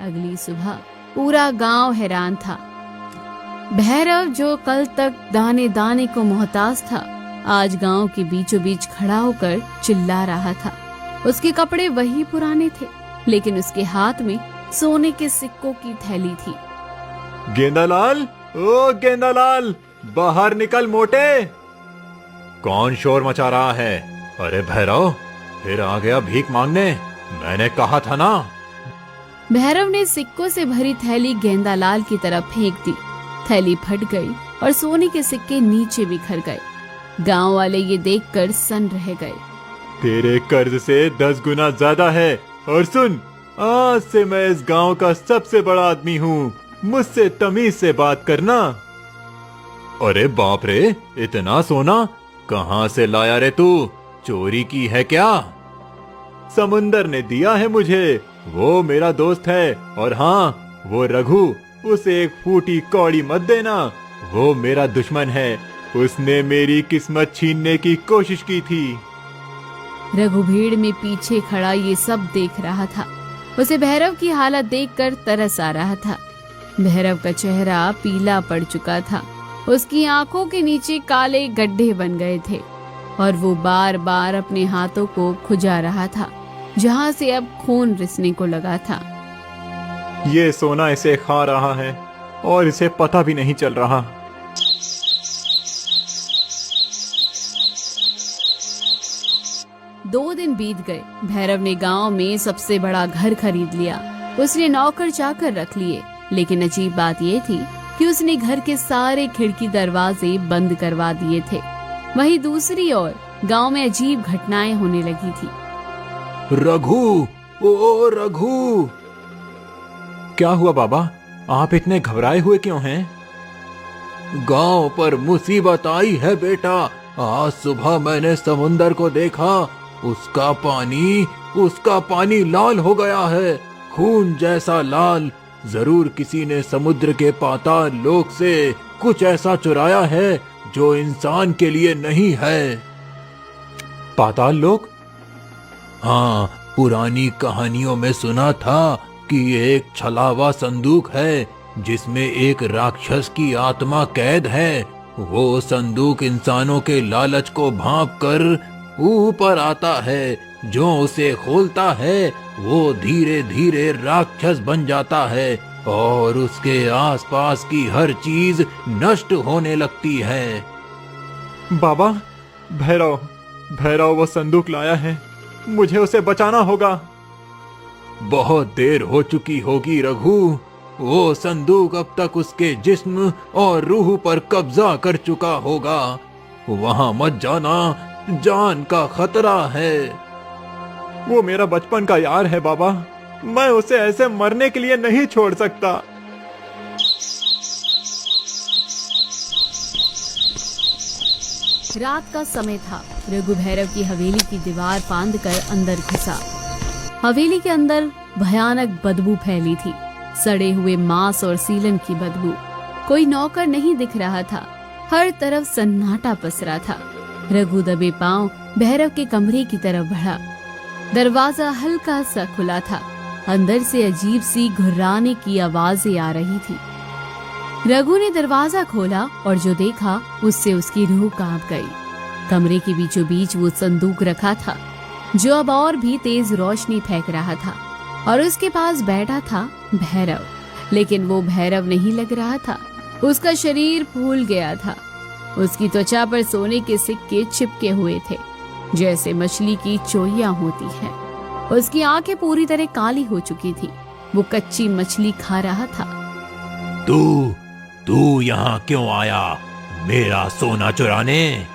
अगली सुबह पूरा गांव हैरान था। भैरव जो कल तक दाने दाने को मोहताज था, आज गांव के बीचों बीच खड़ा होकर चिल्ला रहा था। उसके कपड़े वही पुराने थे, लेकिन उसके हाथ में सोने के सिक्कों की थैली थी। गेंदालाल, ओ गेंदालाल, बाहर निकल मोटे। कौन शोर मचा रहा है? अरे भैरव, फिर आ गया भीख मांगने? मैंने कहा था ना। भैरव ने सिक्कों से भरी थैली गेंदालाल की तरफ फेंक दी। थैली फट गई और सोने के सिक्के नीचे बिखर गए। गांव वाले ये देखकर सन्न रह गए। तेरे कर्ज से 10 गुना ज्यादा है। और सुन, आज से मैं इस गांव का सबसे बड़ा आदमी हूँ। मुझसे तमीज से बात करना। अरे बाप रे, इतना सोना कहाँ से लाया रे तू? चोरी की है क्या? समुंदर ने दिया है मुझे। वो मेरा दोस्त है। और हाँ, वो रघु, उसे एक फूटी कौड़ी मत देना। वो मेरा दुश्मन है। उसने मेरी किस्मत छीनने की कोशिश की थी। रघु भीड़ में पीछे खड़ा ये सब देख रहा था। उसे भैरव की हालत देखकर तरस आ रहा था। भैरव का चेहरा पीला पड़ चुका था। उसकी आंखों के नीचे काले गड्ढे बन गए थे और वो बार बार अपने हाथों को खुजा रहा था, जहाँ से अब खून रिसने को लगा था। ये सोना इसे खा रहा है और इसे पता भी नहीं चल रहा। दो दिन बीत गए। भैरव ने गांव में सबसे बड़ा घर खरीद लिया। उसने नौकर चाकर रख लिए, लेकिन अजीब बात ये थी कि उसने घर के सारे खिड़की दरवाजे बंद करवा दिए थे। वहीं दूसरी ओर गांव में अजीब घटनाएं होने लगी थी। रघु, ओ रघु। क्या हुआ बाबा? आप इतने घबराए हुए क्यों हैं? गांव पर मुसीबत आई है बेटा। आज सुबह मैंने समुंदर को देखा। उसका पानी लाल हो गया है, खून जैसा लाल। जरूर किसी ने समुद्र के पाताल लोक से कुछ ऐसा चुराया है जो इंसान के लिए नहीं है। पाताल लोक? हाँ, पुरानी कहानियों में सुना था कि एक छलावा संदूक है जिसमें एक राक्षस की आत्मा कैद है। वो संदूक इंसानों के लालच को भांप कर ऊपर आता है। जो उसे खोलता है वो धीरे धीरे राक्षस बन जाता है और उसके आसपास की हर चीज नष्ट होने लगती है। बाबा, भैरव वो संदूक लाया है। मुझे उसे बचाना होगा। बहुत देर हो चुकी होगी रघु। वो संदूक अब तक उसके जिस्म और रूह पर कब्जा कर चुका होगा। वहां मत जाना, जान का खतरा है। वो मेरा बचपन का यार है बाबा। मैं उसे ऐसे मरने के लिए नहीं छोड़ सकता। रात का समय था। रघु भैरव की हवेली की दीवार फांद कर अंदर घुसा। हवेली के अंदर भयानक बदबू फैली थी, सड़े हुए मांस और सीलन की बदबू। कोई नौकर नहीं दिख रहा था। हर तरफ सन्नाटा पसरा था। रघु दबे पांव भैरव के कमरे की तरफ बढ़ा। दरवाजा हल्का सा खुला था। अंदर से अजीब सी घुर्राने की आवाजें आ रही थी। रघु ने दरवाजा खोला और जो देखा उससे उसकी रूह कांप गई। कमरे के बीचों बीच वो संदूक रखा था जो अब और भी तेज रोशनी फेंक रहा था, और उसके पास बैठा था भैरव। लेकिन वो भैरव नहीं लग रहा था। उसका शरीर फूल गया था। उसकी त्वचा पर सोने के सिक्के चिपके हुए थे, जैसे मछली की चोइयां होती हैं। उसकी आंखें पूरी तरह काली हो चुकी थी। वो कच्ची मछली खा रहा था। तू यहाँ क्यों आया? मेरा सोना चुराने?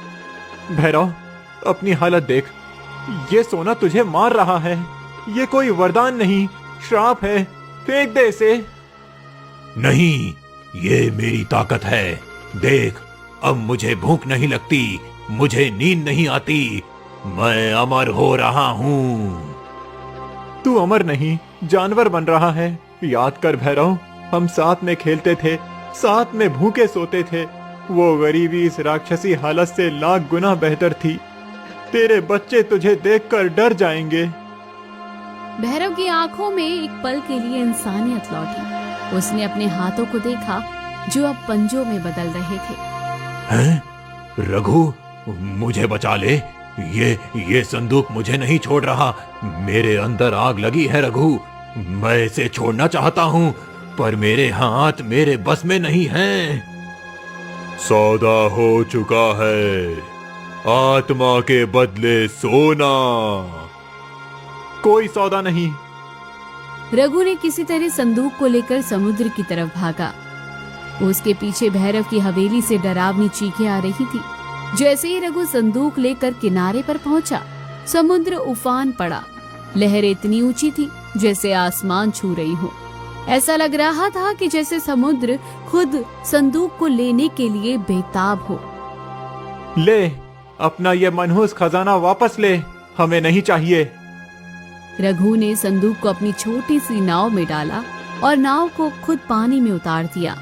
भैरव, अपनी हालत देख। ये सोना तुझे मार रहा है। ये कोई वरदान नहीं, श्राप है। फेंक दे इसे। नहीं, ये मेरी ताकत है। देख, अब मुझे भूख नहीं लगती, मुझे नींद नहीं आती। मैं अमर हो रहा हूँ। तू अमर नहीं, जानवर बन रहा है। याद कर भैरव, हम साथ में खेलते थे, साथ में भूखे सोते थे। वो गरीबी इस राक्षसी हालत से लाख गुना बेहतर थी। तेरे बच्चे तुझे देखकर डर जाएंगे। भैरव की आंखों में एक पल के लिए इंसानियत लौटी। उसने अपने हाथों को देखा जो अब पंजों में बदल रहे थे। हैं? रघु, मुझे बचा ले। ये संदूक मुझे नहीं छोड़ रहा। मेरे अंदर आग लगी है रघु। मैं इसे छोड़ना चाहता हूँ, पर मेरे हाथ मेरे बस में नहीं हैं। सौदा हो चुका है, आत्मा के बदले सोना। कोई सौदा नहीं। रघु ने किसी तरह संदूक को लेकर समुद्र की तरफ भागा। उसके पीछे भैरव की हवेली से डरावनी चीखें आ रही थी। जैसे ही रघु संदूक लेकर किनारे पर पहुंचा, समुद्र उफान पड़ा। लहरें इतनी ऊंची थी जैसे आसमान छू रही हो। ऐसा लग रहा था कि जैसे समुद्र खुद संदूक को लेने के लिए बेताब हो। ले, अपना ये मनहूस खजाना वापस ले, हमें नहीं चाहिए। रघु ने संदूक को अपनी छोटी सी नाव में डाला और नाव को खुद पानी में उतार दिया।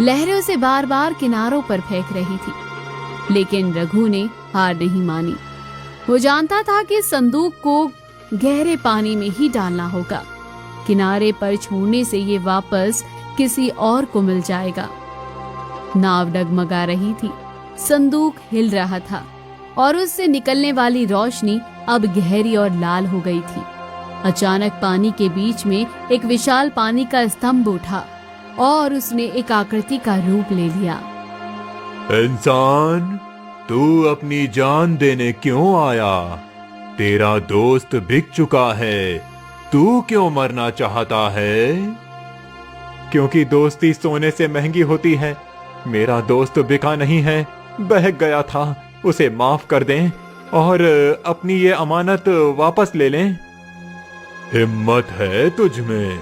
लहरें उसे बार बार किनारों पर फेंक रही थी, लेकिन रघु ने हार नहीं मानी। वो जानता था कि संदूक को गहरे पानी में ही डालना होगा। किनारे पर छोड़ने से ये वापस किसी और को मिल जाएगा। नाव डगमगा रही थी, संदूक हिल रहा था और उससे निकलने वाली रोशनी अब गहरी और लाल हो गई थी। अचानक पानी के बीच में एक विशाल पानी का स्तंभ उठा और उसने एक आकृति का रूप ले लिया। इंसान, तू अपनी जान देने क्यों आया? तेरा दोस्त बिक चुका है, तू क्यों मरना चाहता है? क्योंकि दोस्ती सोने से महंगी होती है। मेरा दोस्त बिका नहीं है, बहक गया था। उसे माफ कर दें और अपनी ये अमानत वापस ले लें। हिम्मत है तुझ में,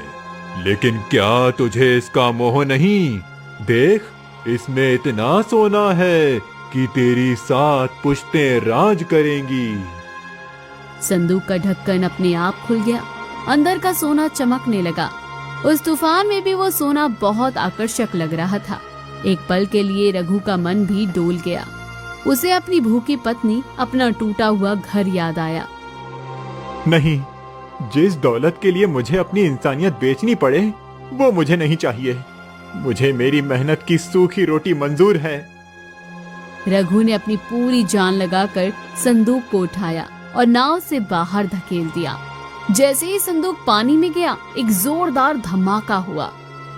लेकिन क्या तुझे इसका मोह नहीं? देख, इसमें इतना सोना है कि तेरी 7 पुश्तें राज करेंगी। संदूक का ढक्कन अपने आप खुल गया। अंदर का सोना चमकने लगा। उस तूफान में भी वो सोना बहुत आकर्षक लग रहा था। एक पल के लिए रघु का मन भी डोल गया। उसे अपनी भूखी पत्नी, अपना टूटा हुआ घर याद आया। नहीं, जिस दौलत के लिए मुझे अपनी इंसानियत बेचनी पड़े, वो मुझे नहीं चाहिए। मुझे मेरी मेहनत की सूखी रोटी मंजूर है। रघु ने अपनी पूरी जान लगाकर संदूक को उठाया और नाव से बाहर धकेल दिया। जैसे ही संदूक पानी में गया, एक जोरदार धमाका हुआ।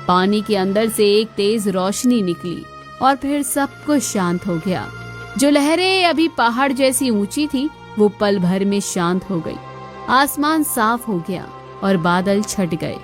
पानी के अंदर से एक तेज रोशनी निकली और फिर सब कुछ शांत हो गया। जो लहरें अभी पहाड़ जैसी ऊंची थी, वो पल भर में शांत हो गई। आसमान साफ हो गया और बादल छट गए।